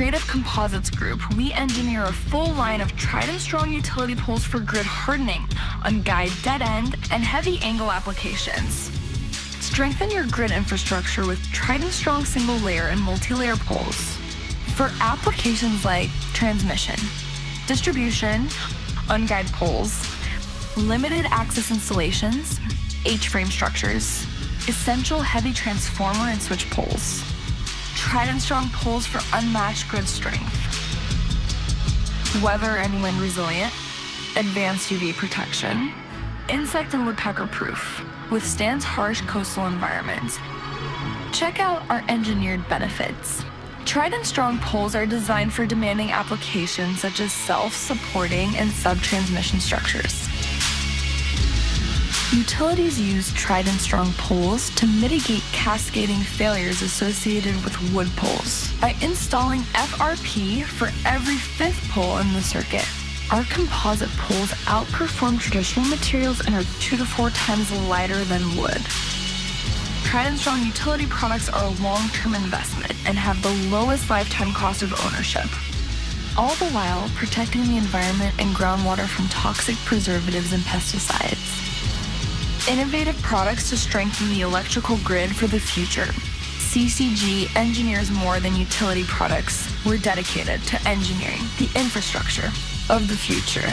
Creative Composites Group, we engineer a full line of TridentStrong utility poles for grid hardening, on-guide dead end, and heavy angle applications. Strengthen your grid infrastructure with TridentStrong single layer and multi-layer poles. For applications like transmission, distribution, on-guide poles, limited access installations, H-frame structures, essential heavy transformer and switch poles. TridentStrong poles for unmatched grid strength. Weather and wind resilient, advanced UV protection, insect and woodpecker proof, withstands harsh coastal environments. Check out our engineered benefits. TridentStrong poles are designed for demanding applications such as self-supporting and sub-transmission structures. Utilities use TridentStrong poles to mitigate cascading failures associated with wood poles by installing FRP for every fifth pole in the circuit. Our composite poles outperform traditional materials and are 2 to 4 times lighter than wood. TridentStrong utility products are a long-term investment and have the lowest lifetime cost of ownership, all the while protecting the environment and groundwater from toxic preservatives and pesticides. Innovative products to strengthen the electrical grid for the future. CCG engineers more than utility products. We're dedicated to engineering the infrastructure of the future.